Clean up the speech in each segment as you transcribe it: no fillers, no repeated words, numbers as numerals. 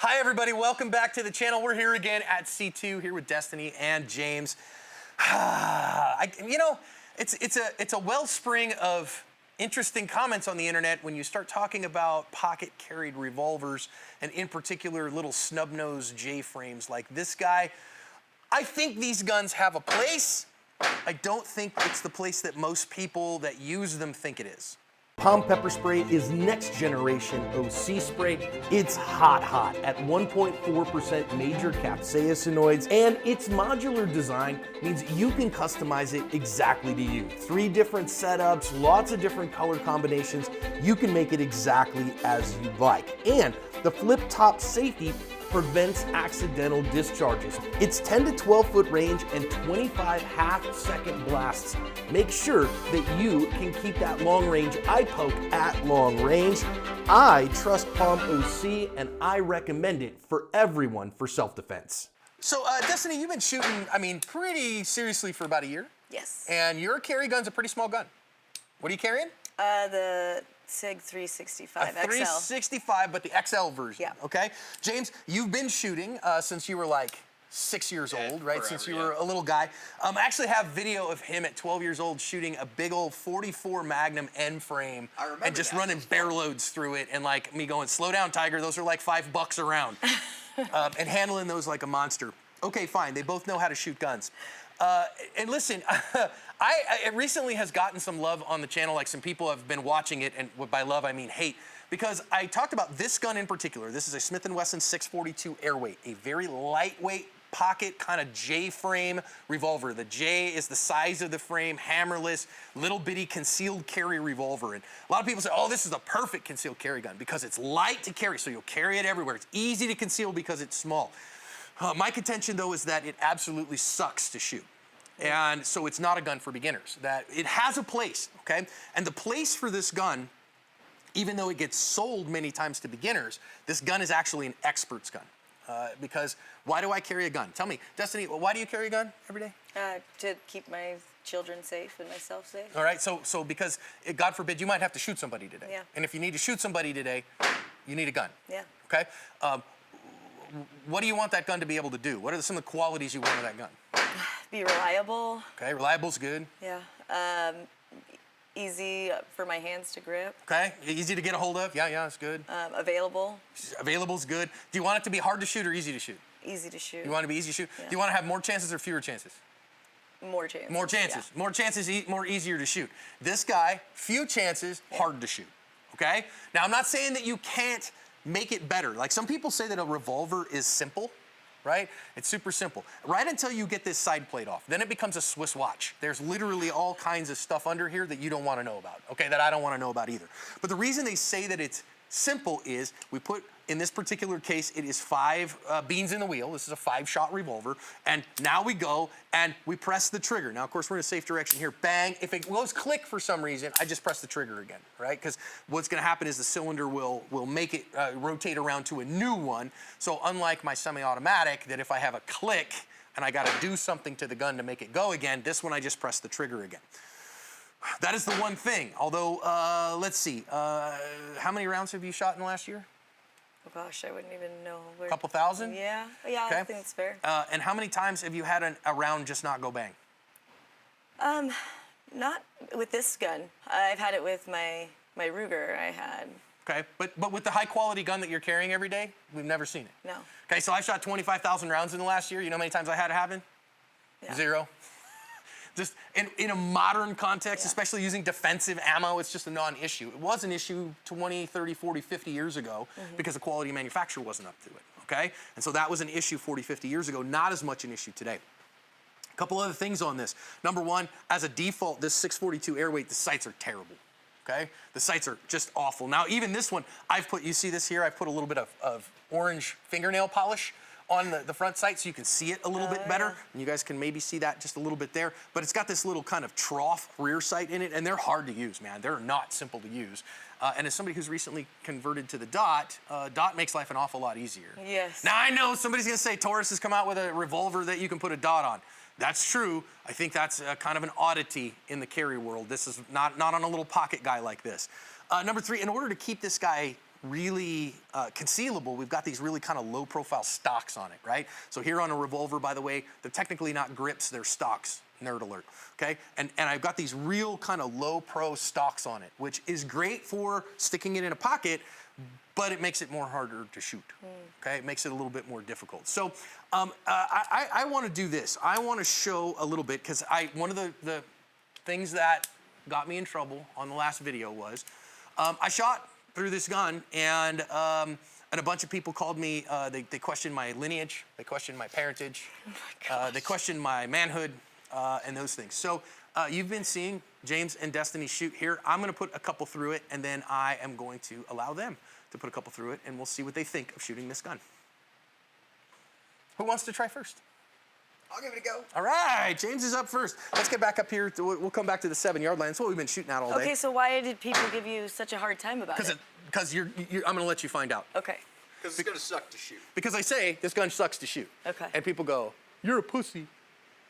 Hi everybody, welcome back to the channel. We're here again at C2, here with Destiny and James. It's a wellspring of interesting comments on the internet when you start talking about pocket-carried revolvers, and in particular little snub-nosed J-frames like this guy. I think these guns have a place. I don't think it's the place that most people that use them think it is. Palm pepper spray is next generation OC spray. It's hot at 1.4% major capsaicinoids, and its modular design means you can customize it exactly to you. 3 different setups, lots of different color combinations. You can make it exactly as you like. And the flip top safety prevents accidental discharges. It's 10 to 12 foot range and 25 half-second blasts. Make sure that you can keep that long range eye poke at long range. I trust Palm OC and I recommend it for everyone for self-defense. So Destiny, you've been shooting, pretty seriously for about a year. Yes. And your carry gun's a pretty small gun. What are you carrying? The SIG 365 XL. 365, but the XL version. Yeah. Okay. James, you've been shooting since you were like 6 years old, right? Forever, Since you were a little guy. I actually have video of him at 12 years old shooting a big old 44 Magnum end frame and just running bear loads through it, and like me going, slow down, Tiger, those are like $5 a round. And handling those like a monster. Okay, fine, they both know how to shoot guns. And listen, it recently has gotten some love on the channel, like some people have been watching it, and by love I mean hate, because I talked about this gun in particular. This is a Smith & Wesson 642 Airweight, a very lightweight pocket kind of J-frame revolver. The J is the size of the frame, hammerless, little bitty concealed carry revolver. And a lot of people say, oh, this is a perfect concealed carry gun because it's light to carry, so you'll carry it everywhere. It's easy to conceal because it's small. My contention, though, is that it absolutely sucks to shoot. And so it's not a gun for beginners. That it has a place, okay? And the place for this gun, even though it gets sold many times to beginners, this gun is actually an expert's gun. Because why do I carry a gun? Tell me, Destiny, why do you carry a gun every day? To keep my children safe and myself safe. All right, so because, God forbid, you might have to shoot somebody today. Yeah. And if you need to shoot somebody today, you need a gun. Yeah. Okay? What do you want that gun to be able to do? What are some of the qualities you want of that gun? Be reliable. Okay, reliable's good. Yeah. Easy for my hands to grip. Okay, easy to get a hold of. Yeah, that's good. Available. Available's good. Do you want it to be hard to shoot or easy to shoot? Easy to shoot. You want it to be easy to shoot? Yeah. Do you want to have more chances or fewer chances? More chances. More chances. Yeah. More chances, more easier to shoot. This guy, few chances, hard to shoot. Okay? Now, I'm not saying that you can't make it better. Like some people say that a revolver is simple, right? It's super simple. Right until you get this side plate off. Then it becomes a Swiss watch. There's literally all kinds of stuff under here that you don't want to know about, okay? That I don't want to know about either. But the reason they say that it's simple is we put, in this particular case, it is 5 beans in the wheel. This is a 5-shot revolver. And now we go and we press the trigger. Now, of course, we're in a safe direction here. Bang. If it goes click for some reason, I just press the trigger again, right? Because what's going to happen is the cylinder will make it rotate around to a new one. So unlike my semi-automatic, that if I have a click and I got to do something to the gun to make it go again, this one I just press the trigger again. That is the one thing. Although, let's see. How many rounds have you shot in the last year? Oh gosh, I wouldn't even know. A couple thousand? Yeah, Okay. I think it's fair. And how many times have you had a round just not go bang? Not with this gun. I've had it with my Ruger. I had. Okay, but with the high quality gun that you're carrying every day, we've never seen it. No. Okay, so I shot 25,000 rounds in the last year. You know how many times I had it happen? Yeah. 0. Just in a modern context, especially using defensive ammo, it's just a non-issue. It was an issue 20, 30, 40, 50 years ago because the quality manufacturer wasn't up to it, okay? And so that was an issue 40, 50 years ago, not as much an issue today. A couple other things on this. Number one, as a default, this 642 Airweight, the sights are terrible, okay? The sights are just awful. Now, even this one, you see this here, I've put a little bit of orange fingernail polish on the front sight so you can see it a little bit better. Yeah. And you guys can maybe see that just a little bit there. But it's got this little kind of trough rear sight in it, and they're hard to use, man. They're not simple to use. And as somebody who's recently converted to the Dot, Dot makes life an awful lot easier. Yes. Now, I know somebody's going to say Taurus has come out with a revolver that you can put a dot on. That's true. I think that's kind of an oddity in the carry world. This is not on a little pocket guy like this. Number 3, in order to keep this guy really concealable, we've got these really kind of low profile stocks on it, right? So here on a revolver, by the way, they're technically not grips, they're stocks, nerd alert, okay? And I've got these real kind of low pro stocks on it, which is great for sticking it in a pocket, but it makes it more harder to shoot, okay? It makes it a little bit more difficult. So I wanna do this. I wanna show a little bit, because one of the things that got me in trouble on the last video was, I shot through this gun, and a bunch of people called me, they questioned my lineage, they questioned my parentage, they questioned my manhood, and those things. So you've been seeing James and Destiny shoot here. I'm gonna put a couple through it, and then I am going to allow them to put a couple through it, and we'll see what they think of shooting this gun. Who wants to try first? I'll give it a go. All right, James is up first. Let's get back up here. We'll come back to the 7-yard line. That's what we've been shooting at all day. Okay, so why did people give you such a hard time about it? Because I'm going to let you find out. Okay. Because it's going to suck to shoot. Because I say, this gun sucks to shoot. Okay. And people go, you're a pussy.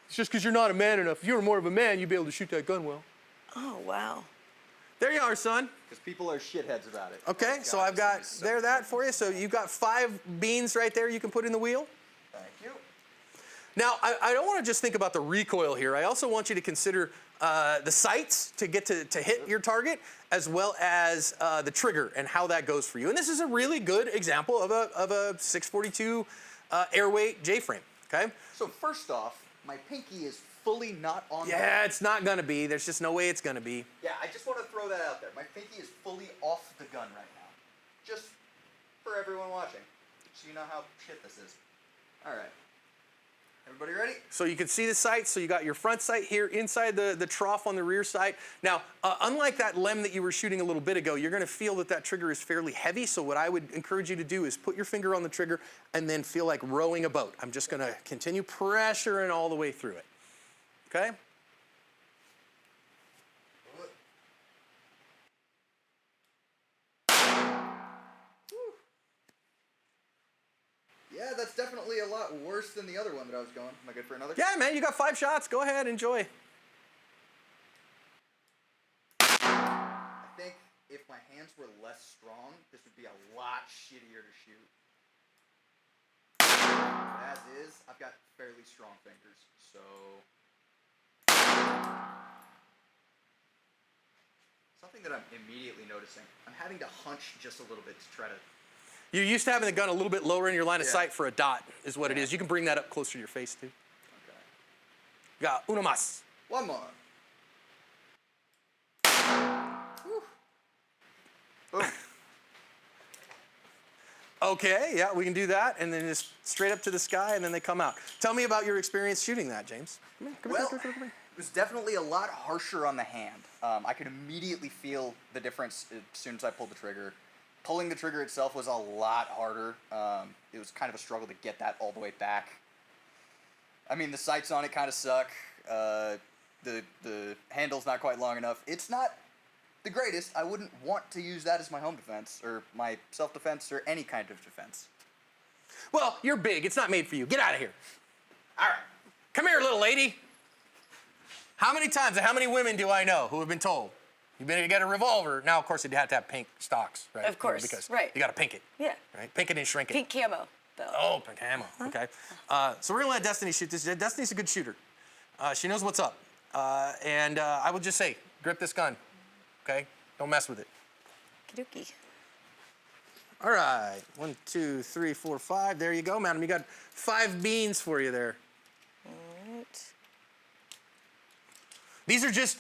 It's just because you're not a man enough. If you were more of a man, you'd be able to shoot that gun well. Oh, wow. There you are, son. Because people are shitheads about it. Okay, so I've got that for you. So you've got 5 beans right there you can put in the wheel. Thank you. Now, I don't want to just think about the recoil here. I also want you to consider the sights to get to hit your target, as well as the trigger and how that goes for you. And this is a really good example of a 642 airweight J-frame, okay? So first off, my pinky is fully not on Yeah, it's not going to be. There's just no way it's going to be. Yeah, I just want to throw that out there. My pinky is fully off the gun right now. Just for everyone watching, so you know how shit this is. All right. Everybody ready? So you can see the sights. So you got your front sight here inside the trough on the rear sight. Now, unlike that lem that you were shooting a little bit ago, you're going to feel that trigger is fairly heavy. So what I would encourage you to do is put your finger on the trigger and then feel like rowing a boat. I'm just going to continue pressuring all the way through it. Okay? Yeah, that's definitely a lot worse than the other one that I was going. Am I good for another? Yeah, man, you got 5 shots. Go ahead, enjoy. I think if my hands were less strong, this would be a lot shittier to shoot. But as is, I've got fairly strong fingers, so... Something that I'm immediately noticing, I'm having to hunch just a little bit to try to... You're used to having the gun a little bit lower in your line of sight for a dot, is what it is. You can bring that up closer to your face, too. Okay. You got uno más. One more. Boom. Okay, yeah, we can do that, and then just straight up to the sky, and then they come out. Tell me about your experience shooting that, James. Come here, come here, come here, come here. It was definitely a lot harsher on the hand. I could immediately feel the difference as soon as I pulled the trigger. Pulling the trigger itself was a lot harder. It was kind of a struggle to get that all the way back. I mean, the sights on it kind of suck. The handle's not quite long enough. It's not the greatest. I wouldn't want to use that as my home defense or my self-defense or any kind of defense. Well, you're big. It's not made for you. Get out of here. All right. Come here, little lady. How many times and how many women do I know who have been told, you better get a revolver? Now, of course, you'd have to have pink stocks, right? Of course, because right. you got to pink it. Yeah. Right? Pink it and shrink it. Pink camo, though. Oh, pink camo. Okay. So we're going to let Destiny shoot this. Destiny's a good shooter. She knows what's up. And I would just say, grip this gun, okay? Don't mess with it. Okey-dokey. All right. 1, 2, 3, 4, 5. There you go, madam. You got 5 beans for you there. All right. These are just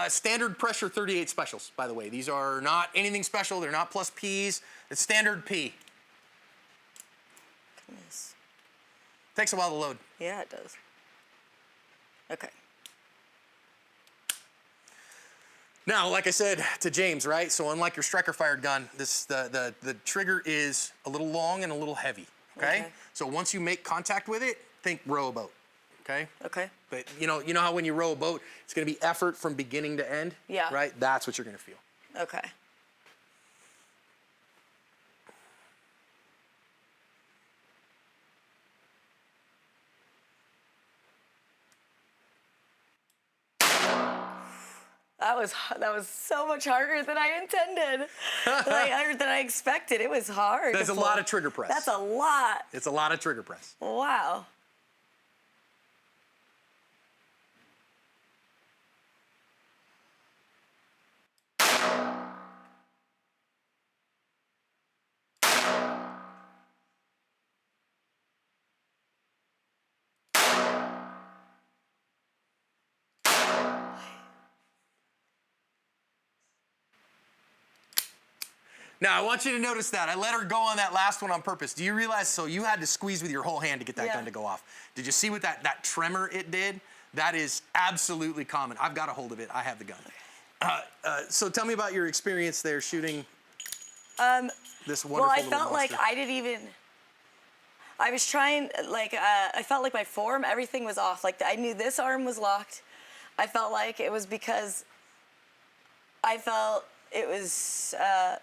standard pressure 38 specials, by the way. These are not anything special. They're not plus Ps. It's standard P. Goodness. Takes a while to load. Yeah, it does. Okay. Now, like I said to James, right? So unlike your striker-fired gun, the trigger is a little long and a little heavy, okay? So once you make contact with it, think row a boat, okay? Okay. But you know how when you row a boat, it's gonna be effort from beginning to end? Yeah. Right? That's what you're gonna feel. Okay. That was so much harder than I intended, or than I expected. It was hard. There's a lot of trigger press. That's a lot. It's a lot of trigger press. Wow. Now, I want you to notice that. I let her go on that last one on purpose. Do you realize, so you had to squeeze with your whole hand to get that gun to go off. Did you see what that tremor it did? That is absolutely common. I've got a hold of it. I have the gun. So tell me about your experience there shooting this wonderful Well, I little felt monster. like I didn't even... I was trying, I felt like my form, everything was off. Like, I knew this arm was locked. I felt like it was because I felt... It was,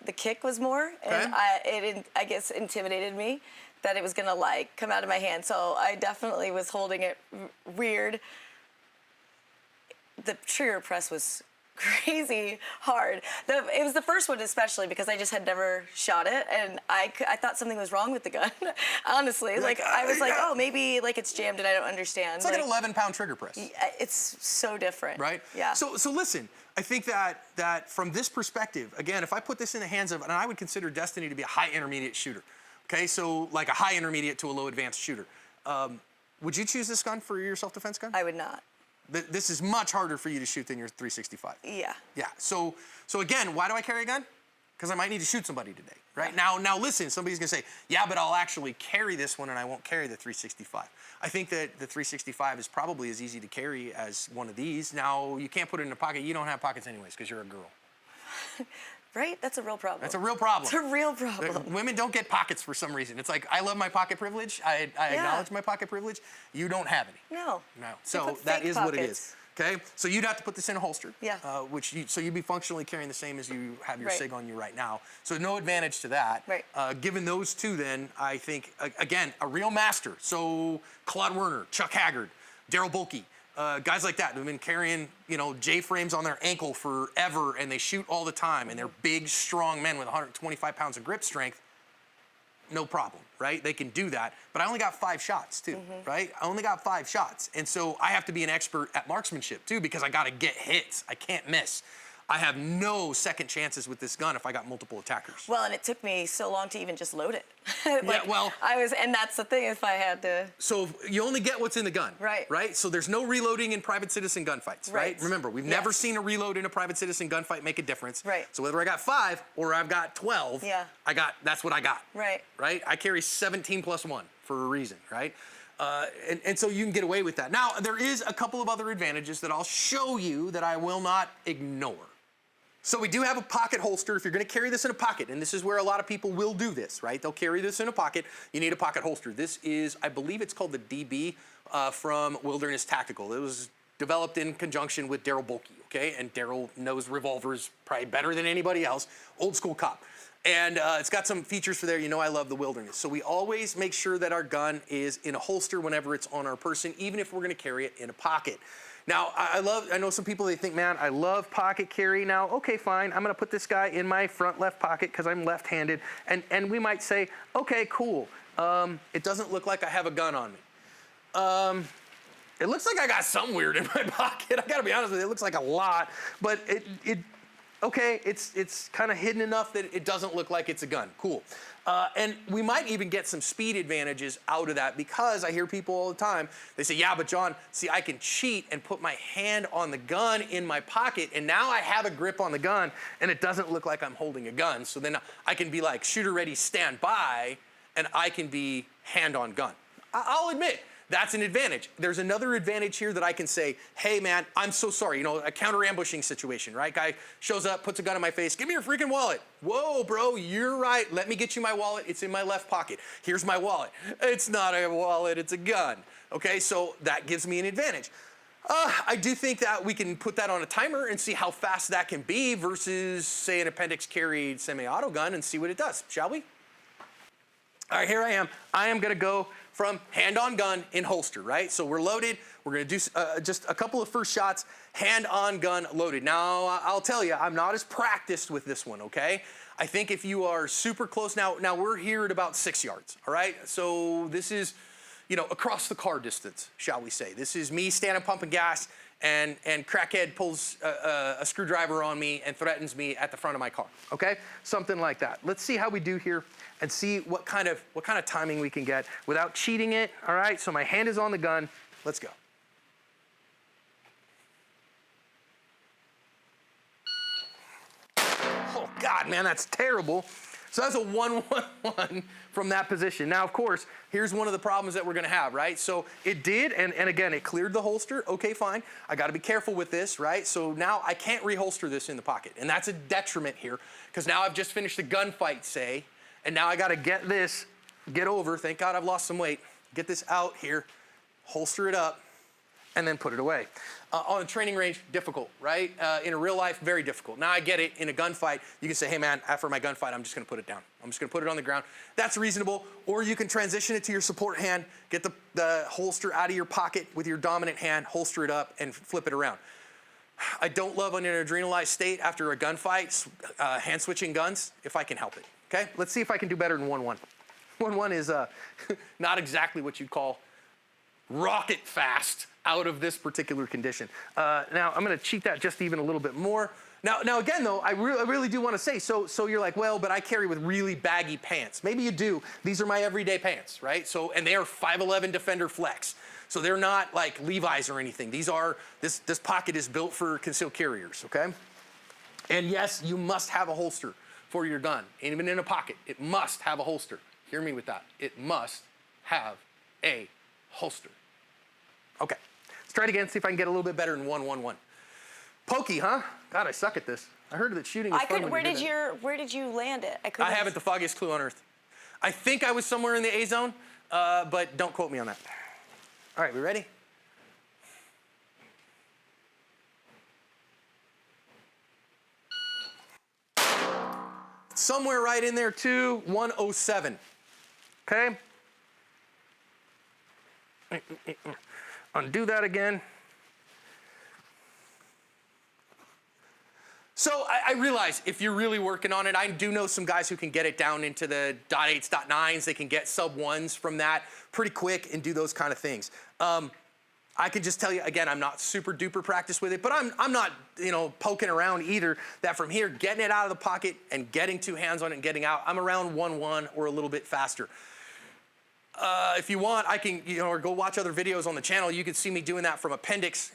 the kick was more, and it, I guess, intimidated me that it was gonna, like, come out of my hand. So I definitely was holding it weird. The trigger press was crazy hard. It was the first one especially because I just had never shot it, and I thought something was wrong with the gun, honestly. Like, I was like, oh, maybe, like, it's jammed and I don't understand. It's like an 11-pound trigger press. It's so different. Right? Yeah. So listen, I think that from this perspective, again, if I put this in the hands of, and I would consider Destiny to be a high intermediate shooter, okay? So like a high intermediate to a low advanced shooter. Would you choose this gun for your self-defense gun? I would not. This is much harder for you to shoot than your 365. Yeah. Yeah, so again, why do I carry a gun? Because I might need to shoot somebody today, right? Now listen, somebody's gonna say, yeah, but I'll actually carry this one and I won't carry the 365. I think that the 365 is probably as easy to carry as one of these. Now, you can't put it in a pocket. You don't have pockets anyways because you're a girl. Right? That's a real problem. That's a real problem. It's a real problem. Women don't get pockets for some reason. It's like, I love my pocket privilege. I acknowledge my pocket privilege. You don't have any. No. No. So that is what it is. pockets. Okay? So you'd have to put this in a holster. Yeah. So you'd be functionally carrying the same as you have your Right. SIG on you right now. So no advantage to that. Right. Given those two then, I think, again, a real master. So Claude Werner, Chuck Haggard, Daryl Bulkey, guys like that who've been carrying, J-frames on their ankle forever, and they shoot all the time, and they're big, strong men with 125 pounds of grip strength. No problem, right? They can do that. But I only got 5 shots, too, right? I only got 5 shots. And so I have to be an expert at marksmanship, too, because I got to get hits. I can't miss. I have no second chances with this gun if I got multiple attackers. Well, and it took me so long to even just load it. And that's the thing, if I had to. So you only get what's in the gun. Right. Right? So there's no reloading in private citizen gunfights, right? Remember, we've never seen a reload in a private citizen gunfight make a difference. Right. So whether I got 5 or I've got 12, that's what I got. Right. Right? I carry 17 plus 1 for a reason, right? And so you can get away with that. Now, there is a couple of other advantages that I'll show you that I will not ignore. So we do have a pocket holster. If you're going to carry this in a pocket, and this is where a lot of people will do this, right? They'll carry this in a pocket. You need a pocket holster. This is, I believe it's called the DB from Wilderness Tactical. It was developed in conjunction with Daryl Bulkey, okay? And Daryl knows revolvers probably better than anybody else. Old school cop. And it's got some features for there. I love the Wilderness. So we always make sure that our gun is in a holster whenever it's on our person, even if we're going to carry it in a pocket. Now, I know some people, they think, man, I love pocket carry. Now, okay, fine, I'm gonna put this guy in my front left pocket because I'm left-handed. And we might say, okay, cool. It doesn't look like I have a gun on me. It looks like I got something weird in my pocket. I gotta be honest with you, it looks like a lot, but it's kind of hidden enough that it doesn't look like it's a gun. Cool. And we might even get some speed advantages out of that because I hear people all the time, they say, yeah, but John, see, I can cheat and put my hand on the gun in my pocket, and now I have a grip on the gun, and it doesn't look like I'm holding a gun. So then I can be like, shooter ready, stand by, and I can be hand on gun. I'll admit, that's an advantage. There's another advantage here that I can say, hey man, I'm so sorry. A counter ambushing situation, right? Guy shows up, puts a gun in my face, give me your freaking wallet. Whoa, bro, you're right. Let me get you my wallet. It's in my left pocket. Here's my wallet. It's not a wallet, it's a gun. Okay, so that gives me an advantage. I do think that we can put that on a timer and see how fast that can be versus, say, an appendix carried semi-auto gun and see what it does, shall we? All right, here I am. I am gonna go from hand on gun in holster, right? So we're loaded. We're gonna do just a couple of first shots, hand on gun loaded. Now, I'll tell you, I'm not as practiced with this one, okay? I think if you are super close, now we're here at about 6 yards, all right? So this is, you know, across the car distance, shall we say. This is me standing pumping gas, and crackhead pulls a screwdriver on me and threatens me at the front of my car, okay? Something like that. Let's see how we do here and see what kind of timing we can get without cheating it, all right? So my hand is on the gun. Let's go. Oh, God, man, that's terrible. So that's a 1-1-1 from that position. Now, of course, here's one of the problems that we're gonna have, right? So it did, and again, it cleared the holster. Okay, fine. I gotta be careful with this, right? So now I can't reholster this in the pocket, and that's a detriment here, because now I've just finished a gunfight, say, and now I gotta get over, thank God I've lost some weight, get this out here, holster it up, and then put it away. On a training range, difficult, right? In a real life, very difficult. Now I get it, in a gunfight, you can say, hey man, after my gunfight, I'm just gonna put it down. I'm just gonna put it on the ground. That's reasonable, or you can transition it to your support hand, get the holster out of your pocket with your dominant hand, holster it up, and flip it around. I don't love in an adrenalized state after a gunfight, hand switching guns, if I can help it, okay? Let's see if I can do better than 1-1. 1-1 is not exactly what you'd call rocket fast out of this particular condition. Now, I'm gonna cheat that just even a little bit more. Now again, though, I really do wanna say, so you're like, well, but I carry with really baggy pants. Maybe you do. These are my everyday pants, right? So, and they are 5'11" Defender Flex. So they're not like Levi's or anything. These are, this pocket is built for concealed carriers, okay? And yes, you must have a holster for your gun. Even in a pocket, it must have a holster. Hear me with that. It must have a holster. Okay, let's try it again, see if I can get a little bit better than 1-1-1. Pokey, huh? God, I suck at this. I heard that shooting is fun. Where did you land it? I haven't the foggiest clue on earth. I think I was somewhere in the A zone, but don't quote me on that. All right, we ready? Somewhere right in there too, 107. Okay? Undo that again. So I realize if you're really working on it, I do know some guys who can get it down into the .8s, .9s. They can get sub-1s from that pretty quick and do those kind of things. I can just tell you, again, I'm not super duper practiced with it, but I'm not, you know, poking around either, that from here, getting it out of the pocket and getting two hands on it and getting out, I'm around 1-1 or a little bit faster. If you want, I can, you know, or go watch other videos on the channel. You can see me doing that from appendix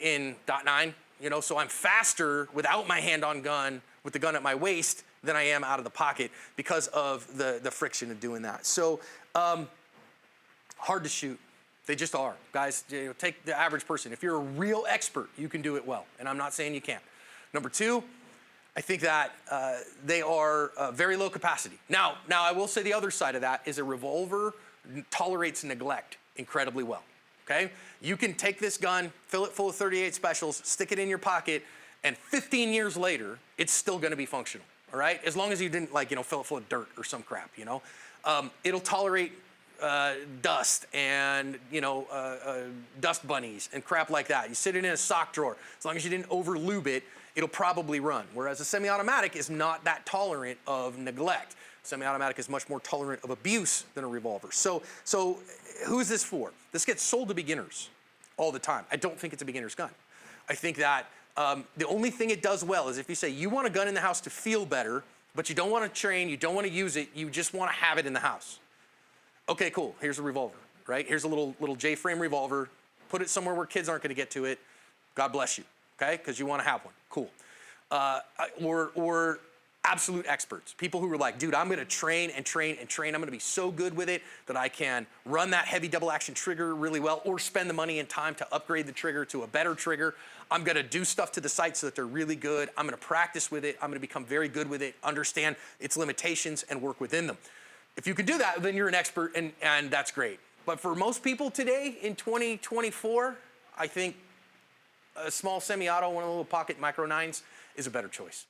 in .9, you know, so I'm faster without my hand on gun with the gun at my waist than I am out of the pocket because of the friction of doing that. So hard to shoot. They just are. Guys, you know, take the average person. If you're a real expert, you can do it well, and I'm not saying you can't. Number two, I think that they are very low capacity. Now I will say the other side of that is a revolver tolerates neglect incredibly well, okay? You can take this gun, fill it full of 38 specials, stick it in your pocket, and 15 years later, it's still gonna be functional, all right? As long as you didn't, like, you know, fill it full of dirt or some crap, you know? It'll tolerate dust and, you know, dust bunnies and crap like that. You sit it in a sock drawer. As long as you didn't over-lube it, it'll probably run. Whereas a semi-automatic is not that tolerant of neglect. Semi-automatic is much more tolerant of abuse than a revolver. So who's this for? This gets sold to beginners all the time. I don't think it's a beginner's gun. I think that the only thing it does well is if you say you want a gun in the house to feel better, but you don't want to train, you don't want to use it, you just want to have it in the house. Okay, cool, here's a revolver, right? Here's a little J-frame revolver. Put it somewhere where kids aren't gonna get to it. God bless you, okay? Because you wanna have one, cool. Or absolute experts, people who are like, dude, I'm gonna train and train and train. I'm gonna be so good with it that I can run that heavy double action trigger really well or spend the money and time to upgrade the trigger to a better trigger. I'm gonna do stuff to the sight so that they're really good. I'm gonna practice with it. I'm gonna become very good with it, understand its limitations and work within them. If you can do that, then you're an expert and that's great. But for most people today in 2024, I think a small semi-auto, one of the little pocket micro 9s is a better choice.